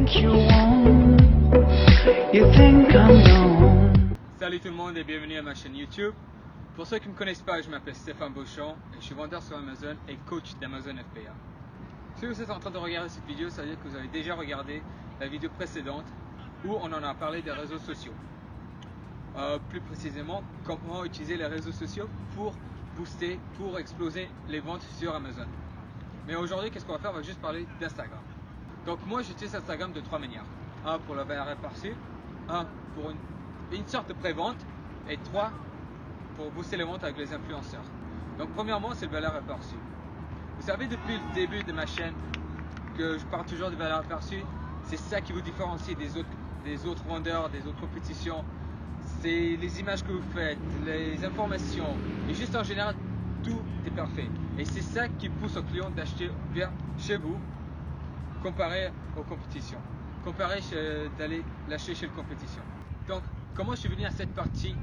think you won't. You think I'm known. Salut tout le monde et bienvenue à ma chaîne YouTube. Pour ceux qui ne me connaissent pas, je m'appelle Stéphane Beauchamp et je suis vendeur sur Amazon et coach d'Amazon FBA. Si vous êtes en train de regarder cette vidéo, ça veut dire que vous avez déjà regardé la vidéo précédente où on en a parlé des réseaux sociaux. Plus précisément, comment utiliser les réseaux sociaux pour booster, pour exploser les ventes sur Amazon. Mais aujourd'hui, qu'est-ce qu'on va faire? On va juste parler d'Instagram. Donc moi, j'utilise Instagram de trois manières. Un pour la valeur aperçue, un pour une sorte de pré-vente et trois pour booster les ventes avec les influenceurs. Donc premièrement, c'est le valeur aperçue. Vous savez, depuis le début de ma chaîne que je parle toujours de valeur aperçue. C'est ça qui vous différencie des autres vendeurs, des autres compétitions. C'est les images que vous faites, les informations et juste en général, tout est parfait. Et c'est ça qui pousse aux clients d'acheter vers chez vous comparé aux compétitions, comparé d'aller l'acheter chez les compétitions. Donc, comment je suis venu à cette partie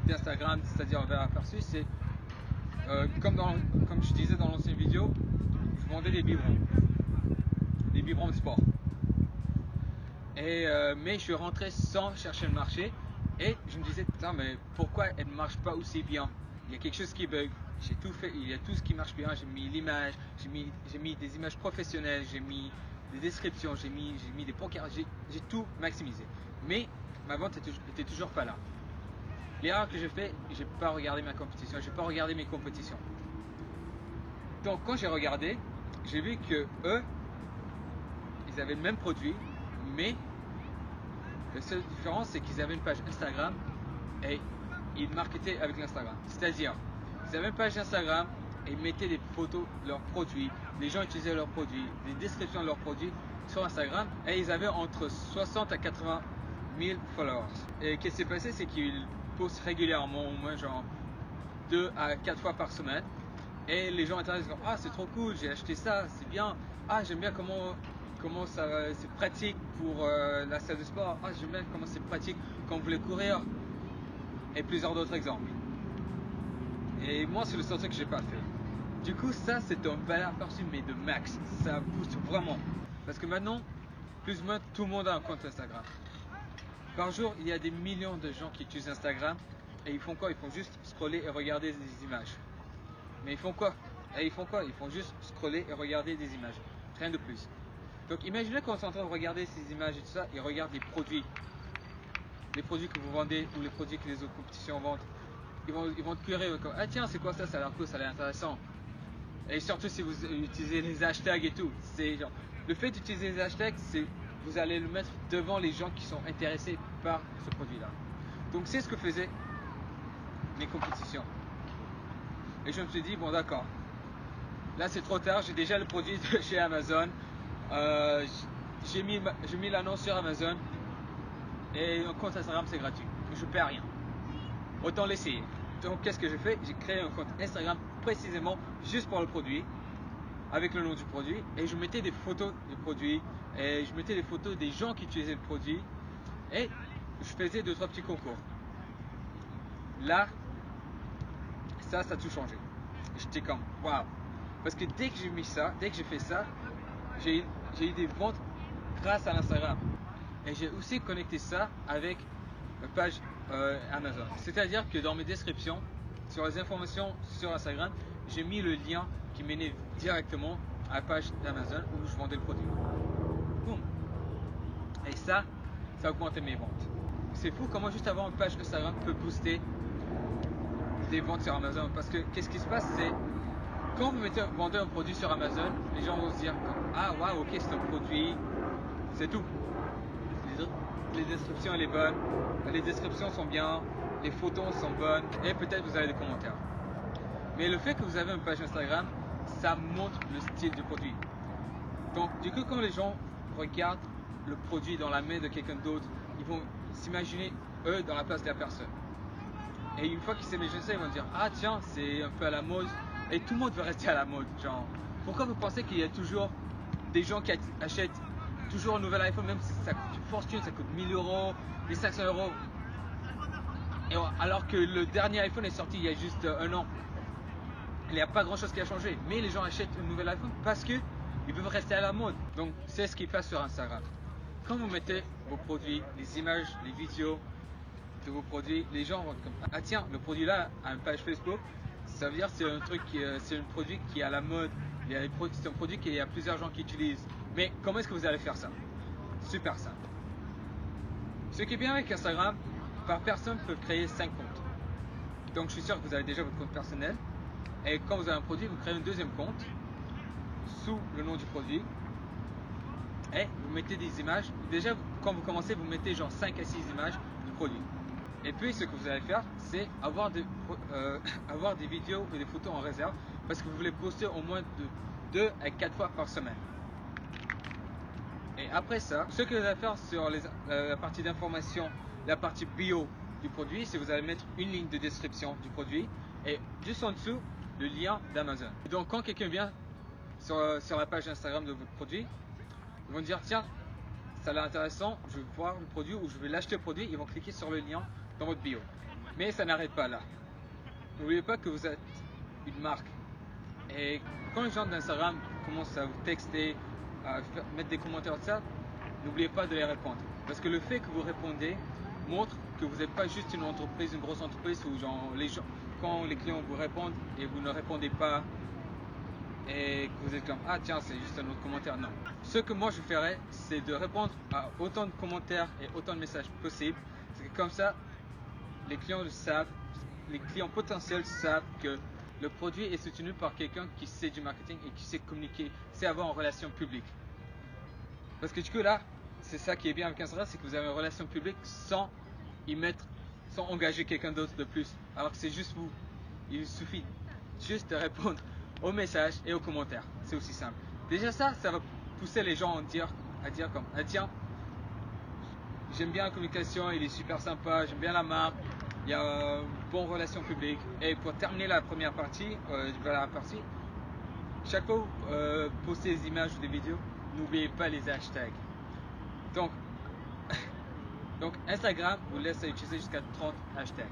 d'Instagram, c'est-à-dire valeur aperçue, c'est comme je disais dans l'ancienne vidéo, je vendais des biberons de sport. Mais je suis rentré sans chercher le marché et je me disais putain, mais pourquoi elle ne marche pas aussi bien? Il y a quelque chose qui bug. J'ai tout fait, il y a tout ce qui marche bien. J'ai mis l'image, j'ai mis des images professionnelles, j'ai mis des descriptions, j'ai mis des pancartes, j'ai tout maximisé. Mais ma vente était toujours pas là. L'erreur que j'ai fait, j'ai pas regardé ma compétition, j'ai pas regardé mes compétitions. Donc quand j'ai regardé, j'ai vu que eux, ils avaient le même produit, mais la seule différence, c'est qu'ils avaient une page Instagram et ils marketaient avec l'Instagram. C'est-à-dire, ils avaient une page Instagram et ils mettaient des photos de leurs produits, les gens utilisaient leurs produits, des descriptions de leurs produits sur Instagram et ils avaient entre 60 à 80 000 followers. Et ce qui s'est passé, c'est qu'ils postent régulièrement, au moins genre 2 à 4 fois par semaine. Et les gens internet disent ah, c'est trop cool, j'ai acheté ça, c'est bien. Ah, j'aime bien comment ça c'est pratique pour la salle de sport. Ah, j'aime bien comment c'est pratique quand vous voulez courir. Et plusieurs d'autres exemples. Et moi, c'est le seul truc que j'ai pas fait. Du coup, ça, c'est une valeur aperçue, mais de max. Ça booste vraiment. Parce que maintenant, plus ou moins, tout le monde a un compte Instagram. Par jour, il y a des millions de gens qui utilisent Instagram. Et ils font quoi? Ils font juste scroller et regarder des images. Mais ils font quoi? Ils font juste scroller et regarder des images. Rien de plus. Donc imaginez quand on est en train de regarder ces images et tout ça, ils regardent les produits que vous vendez ou les produits que les autres compétitions vendent. Ils vont te curer comme ah tiens, c'est quoi ça? Ça a l'air cool, ça a l'air intéressant. Et surtout si vous utilisez les hashtags et tout, c'est genre le fait d'utiliser les hashtags, c'est vous allez le mettre devant les gens qui sont intéressés par ce produit-là. Donc c'est ce que faisaient mes compétitions. Et je me suis dit bon d'accord, là c'est trop tard, j'ai déjà le produit de chez Amazon. J'ai mis l'annonce sur Amazon et un compte Instagram c'est gratuit, je perds rien, autant l'essayer. Donc qu'est-ce que j'ai fait? J'ai créé un compte Instagram précisément juste pour le produit, avec le nom du produit, et je mettais des photos du produit et je mettais des photos des gens qui utilisaient le produit et je faisais 2-3 petits concours. Là, ça a tout changé. J'étais comme waouh, parce que dès que j'ai mis ça, dès que j'ai fait ça, j'ai eu des ventes grâce à l'Instagram. Et j'ai aussi connecté ça avec la page Amazon. C'est-à-dire que dans mes descriptions, sur les informations sur Instagram, j'ai mis le lien qui menait directement à la page d'Amazon où je vendais le produit. Boum. Et ça a augmenté mes ventes. C'est fou comment juste avoir une page Instagram peut booster les ventes sur Amazon. Parce que qu'est-ce qui se passe, c'est quand vous vendez un produit sur Amazon, les gens vont se dire ah waouh, ok, c'est un produit, c'est tout. Les descriptions elle est bonne, les descriptions sont bien, les photos sont bonnes et peut-être vous avez des commentaires. Mais le fait que vous avez une page Instagram, ça montre le style du produit. Donc du coup quand les gens regardent le produit dans la main de quelqu'un d'autre, ils vont s'imaginer eux dans la place de la personne. Et une fois qu'ils s'imaginent ça, ils vont dire ah tiens, c'est un peu à la mode. Et tout le monde veut rester à la mode. Genre, pourquoi vous pensez qu'il y a toujours des gens qui achètent toujours un nouvel iPhone, même si ça coûte une fortune, ça coûte 1000 euros, 1500 euros. Et alors que le dernier iPhone est sorti il y a juste un an. Il n'y a pas grand chose qui a changé. Mais les gens achètent un nouvel iPhone parce qu'ils ils peuvent rester à la mode. Donc c'est ce qui passe sur Instagram. Quand vous mettez vos produits, les images, les vidéos de vos produits, les gens vont comme ah tiens, le produit là a une page Facebook, ça veut dire que c'est un truc c'est un produit qui est à la mode, c'est un produit qu'il y a plusieurs gens qui utilisent. Mais comment est-ce que vous allez faire ça? Super simple. Ce qui est bien avec Instagram, par personne peut créer 5 comptes. Donc je suis sûr que vous avez déjà votre compte personnel. Et quand vous avez un produit, vous créez un deuxième compte sous le nom du produit. Et vous mettez des images. Déjà, quand vous commencez, vous mettez genre 5 à 6 images du produit. Et puis ce que vous allez faire, c'est avoir des vidéos et des photos en réserve parce que vous voulez poster au moins de 2 à 4 fois par semaine. Et après ça, ce que vous allez faire sur la partie d'information, la partie bio du produit, c'est que vous allez mettre une ligne de description du produit et juste en dessous, le lien d'Amazon. Donc quand quelqu'un vient sur la page Instagram de votre produit, ils vont dire tiens, ça a l'air intéressant, je vais voir le produit ou je vais l'acheter le produit, ils vont cliquer sur le lien dans votre bio. Mais ça n'arrête pas là. N'oubliez pas que vous êtes une marque. Et quand les gens d'Instagram commencent à vous texter, à mettre des commentaires de ça, n'oubliez pas de les répondre. Parce que le fait que vous répondez montre que vous n'êtes pas juste une entreprise, une grosse entreprise où genre quand les clients vous répondent et vous ne répondez pas et que vous êtes comme ah tiens c'est juste un autre commentaire. Non. Ce que moi je ferais, c'est de répondre à autant de commentaires et autant de messages possibles. C'est que comme ça, les clients le savent, les clients potentiels savent que le produit est soutenu par quelqu'un qui sait du marketing et qui sait communiquer, sait avoir une relation publique. Parce que du coup là, c'est ça qui est bien avec Instagram, c'est que vous avez une relation publique sans engager quelqu'un d'autre de plus. Alors que c'est juste vous. Il suffit juste de répondre aux messages et aux commentaires. C'est aussi simple. Déjà ça va pousser les gens à dire comme ah tiens, j'aime bien la communication, il est super sympa, j'aime bien la marque. Il y a une bonne relation publique. Et pour terminer la première partie, chaque fois que vous postez des images ou des vidéos, n'oubliez pas les hashtags. Donc Instagram vous laisse utiliser jusqu'à 30 hashtags.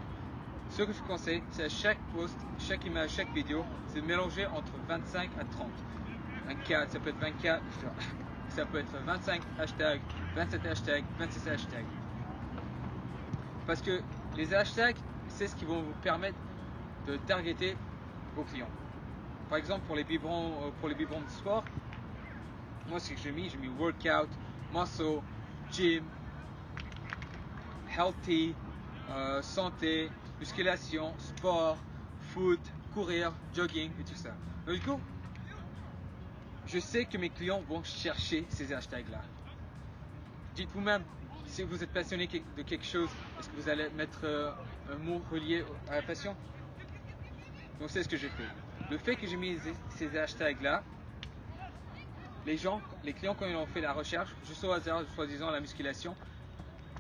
Ce que je conseille, c'est à chaque post, chaque image, chaque vidéo, c'est de mélanger entre 25 à 30. 24, ça peut être 24, ça peut être 25 hashtags, 27 hashtags, 26 hashtags. Parce que les hashtags, c'est ce qui vont vous permettre de targeter vos clients. Par exemple, pour les biberons de sport, moi ce que j'ai mis workout, muscle, gym, healthy, santé, musculation, sport, foot, courir, jogging et tout ça. Donc du coup, je sais que mes clients vont chercher ces hashtags-là. Dites vous-même, si vous êtes passionné de quelque chose, est-ce que vous allez mettre un mot relié à la passion? Donc c'est ce que j'ai fait. Le fait que j'ai mis ces hashtags-là, les clients quand ils ont fait la recherche, juste au hasard, soi-disant la musculation,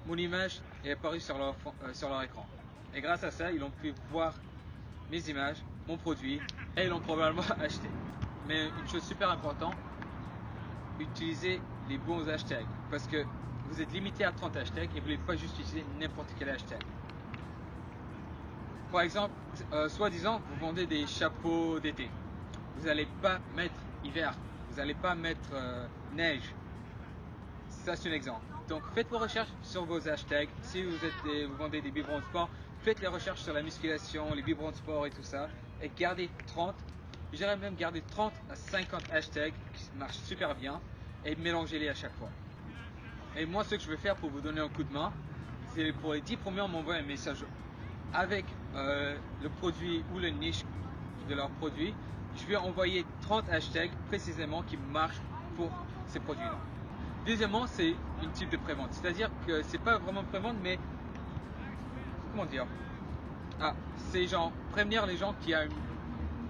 mon image est apparue sur leur écran. Et grâce à ça, ils ont pu voir mes images, mon produit, et ils l'ont probablement acheté. Mais une chose super importante, utilisez les bons hashtags. Parce que vous êtes limité à 30 hashtags et vous ne voulez pas juste utiliser n'importe quel hashtag. Par exemple, soi-disant, vous vendez des chapeaux d'été. Vous n'allez pas mettre hiver, vous n'allez pas mettre neige. Ça, c'est un exemple. Donc, faites vos recherches sur vos hashtags. Si vous vendez des biberons de sport, faites les recherches sur la musculation, les biberons de sport et tout ça. Et gardez 30, je dirais même garder 30 à 50 hashtags qui marchent super bien et mélangez-les à chaque fois. Et moi, ce que je vais faire pour vous donner un coup de main, c'est pour les 10 premiers, on m'envoie un message avec le produit ou le niche de leur produit. Je vais envoyer 30 hashtags précisément qui marchent pour ces produits-là. Deuxièmement, c'est une type de prévente. C'est-à-dire que c'est pas vraiment prévente, mais comment dire? C'est genre prévenir les gens qu'il y a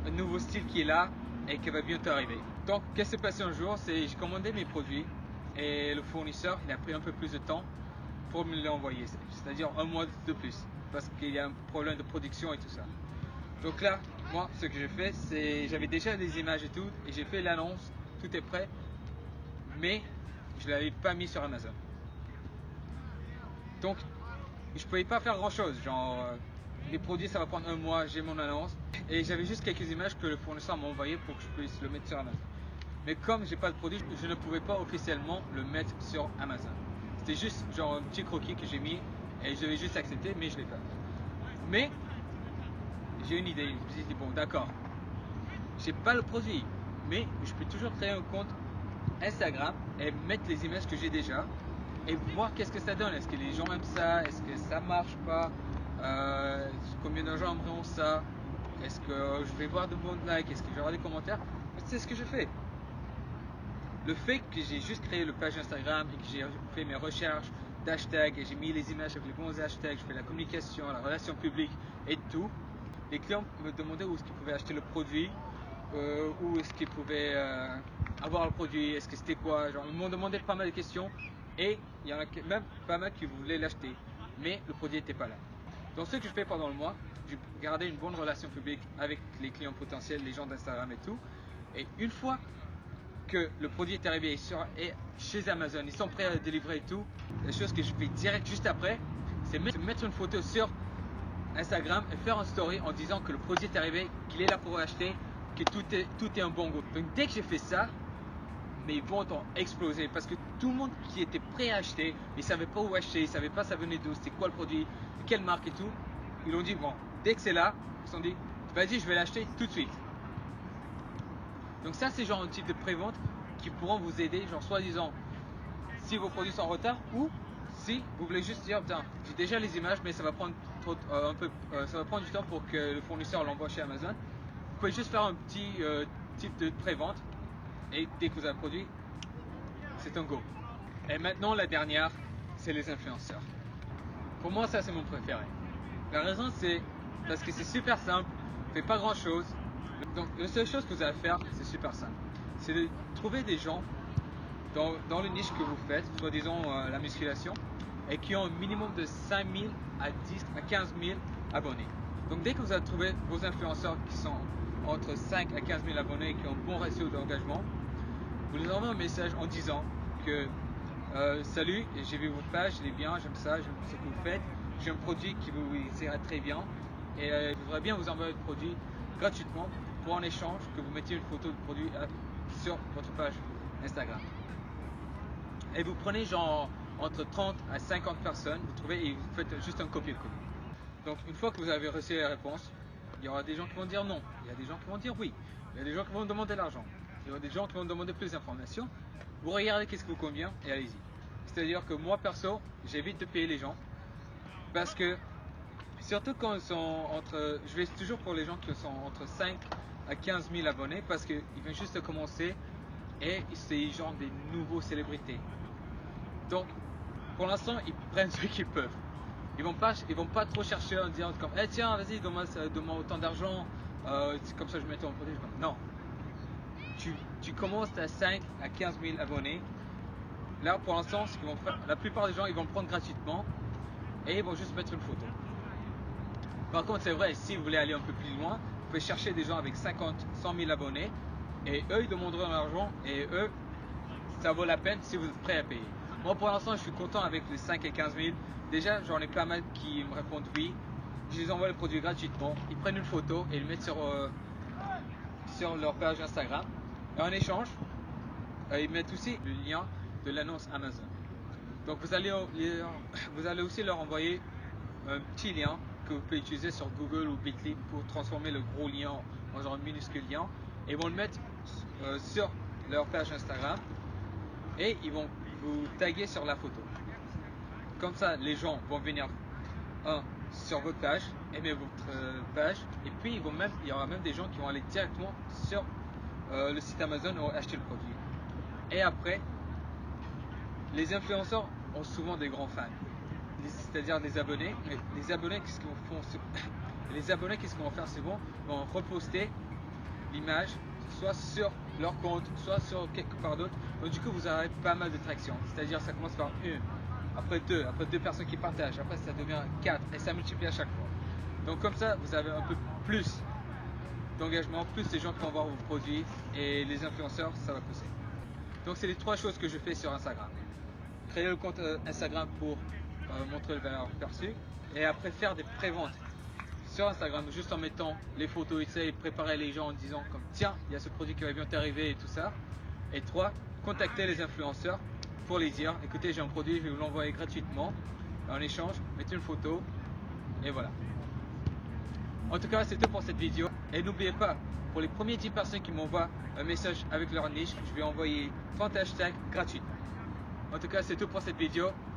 un nouveau style qui est là et qui va bientôt arriver. Donc, qu'est-ce qui s'est passé un jour? C'est j'ai commandé mes produits et le fournisseur, il a pris un peu plus de temps pour me les envoyer. C'est-à-dire un mois de plus parce qu'il y a un problème de production et tout ça. Donc là, moi, ce que j'ai fait, c'est j'avais déjà des images et tout et j'ai fait l'annonce, tout est prêt, mais je ne l'avais pas mis sur Amazon. Donc, je ne pouvais pas faire grand chose. Genre, les produits, ça va prendre un mois, j'ai mon annonce. Et j'avais juste quelques images que le fournisseur m'a envoyé pour que je puisse le mettre sur Amazon. Mais comme j'ai pas de produit, je ne pouvais pas officiellement le mettre sur Amazon. C'était juste genre un petit croquis que j'ai mis et je devais juste accepter, mais je l'ai pas. Mais j'ai une idée. Je me suis dit bon, d'accord, j'ai pas le produit, mais je peux toujours créer un compte Instagram et mettre les images que j'ai déjà et voir qu'est-ce que ça donne. Est-ce que les gens aiment ça? Est-ce que ça marche pas? Combien de gens aimeront ça? Est-ce que je vais voir de bons likes? Est-ce que je vais avoir des commentaires? C'est ce que je fais. Le fait que j'ai juste créé le page Instagram et que j'ai fait mes recherches d'hashtags et j'ai mis les images avec les bons hashtags, je fais la communication, la relation publique et tout, les clients me demandaient où est-ce qu'ils pouvaient acheter le produit, où est-ce qu'ils pouvaient avoir le produit, est-ce que c'était quoi, genre ils m'ont demandé pas mal de questions et il y en a même pas mal qui voulaient l'acheter, mais le produit n'était pas là. Donc ce que je fais pendant le mois, je gardais une bonne relation publique avec les clients potentiels, les gens d'Instagram et tout, et une fois que le produit est arrivé et chez Amazon, ils sont prêts à le délivrer et tout, la chose que je fais direct juste après, c'est mettre une photo sur Instagram et faire un story en disant que le produit est arrivé, qu'il est là pour acheter, que tout est un bon goût. Donc dès que j'ai fait ça, mes ventes ont explosé parce que tout le monde qui était prêt à acheter, ils ne savaient pas où acheter, ils ne savaient pas ça venait d'où, c'était quoi le produit, quelle marque et tout, ils ont dit bon, dès que c'est là, ils se sont dit vas-y je vais l'acheter tout de suite. Donc ça c'est genre un type de prévente qui pourront vous aider, genre soi-disant si vos produits sont en retard ou si vous voulez juste dire putain j'ai déjà les images mais ça va prendre ça va prendre du temps pour que le fournisseur l'envoie chez Amazon. Vous pouvez juste faire un petit type de prévente et dès que vous avez le produit, c'est un go. Et maintenant la dernière, c'est les influenceurs. Pour moi ça c'est mon préféré. La raison c'est parce que c'est super simple, fait pas grand chose. Donc la seule chose que vous avez à faire, c'est super simple. C'est de trouver des gens dans le niche que vous faites, soit disons la musculation, et qui ont un minimum de 5000 à 10 à 15 000 abonnés. Donc dès que vous avez trouvé vos influenceurs qui sont entre 5 à 15 000 abonnés et qui ont un bon ratio d'engagement, vous leur envoyez un message en disant que salut, j'ai vu votre page, je l'ai bien, j'aime ça, j'aime ce que vous faites, j'ai un produit qui vous ira très bien et je voudrais bien vous envoyer le produit gratuitement pour en échange que vous mettiez une photo de produit sur votre page Instagram. Et vous prenez genre entre 30 à 50 personnes, vous trouvez et vous faites juste un copier-coller. Donc une fois que vous avez reçu la réponse, il y aura des gens qui vont dire non, il y a des gens qui vont dire oui, il y a des gens qui vont demander l'argent, il y aura des gens qui vont demander plus d'informations. Vous regardez qu'est-ce qui vous convient et allez-y. C'est-à-dire que moi perso, j'évite de payer les gens parce que surtout quand ils sont entre, je vais toujours pour les gens qui sont entre 5 à 15 000 abonnés parce qu'ils viennent juste de commencer et c'est genre des nouveaux célébrités. Donc pour l'instant ils prennent ce qu'ils peuvent. Ils vont pas trop chercher en disant comme tiens vas-y donne-moi autant d'argent, comme ça je mets ton produit. Non. Tu commences à 5 à 15 000 abonnés. Là pour l'instant ce qu'ils vont faire, la plupart des gens ils vont le prendre gratuitement et ils vont juste mettre une photo. Par contre c'est vrai, si vous voulez aller un peu plus loin, vous pouvez chercher des gens avec 50, 100 000 abonnés et eux ils demanderont l'argent et eux ça vaut la peine si vous êtes prêt à payer. Moi pour l'instant je suis content avec les 5 et 15 000. Déjà j'en ai pas mal qui me répondent oui. Je les envoie le produit gratuitement. Ils prennent une photo et ils le mettent sur leur page Instagram. Et en échange, ils mettent aussi le lien de l'annonce Amazon. Donc vous allez aussi leur envoyer un petit lien que vous pouvez utiliser sur Google ou Bitly pour transformer le gros lien en genre minuscule lien. Et ils vont le mettre sur leur page Instagram et ils vont vous taguer sur la photo. Comme ça, les gens vont venir sur votre page, aimer votre page, et puis il y aura même des gens qui vont aller directement sur le site Amazon ou acheter le produit. Et après, les influenceurs ont souvent des grands fans, c'est-à-dire des abonnés. Et les abonnés, qu'est-ce qu'ils vont faire souvent? Ils vont reposter l'image, soit sur leur compte, soit sur quelque part d'autre. Donc du coup, vous aurez pas mal de traction. C'est-à-dire, ça commence par une, après deux personnes qui partagent, après ça devient 4 et ça multiplie à chaque fois. Donc comme ça, vous avez un peu plus d'engagement, plus les gens qui vont voir vos produits et les influenceurs, ça va pousser. Donc c'est les 3 choses que je fais sur Instagram. Créer le compte Instagram pour montrer le valeur perçue et après faire des préventes sur Instagram juste en mettant les photos et préparer les gens en disant comme tiens, il y a ce produit qui va bientôt arriver et tout ça. Et 3, contacter les influenceurs pour les dire, écoutez, j'ai un produit, je vais vous l'envoyer gratuitement. En échange, mettez une photo et voilà. En tout cas, c'est tout pour cette vidéo. Et n'oubliez pas, pour les premiers 10 personnes qui m'envoient un message avec leur niche, je vais envoyer 30 hashtags gratuits. En tout cas, c'est tout pour cette vidéo.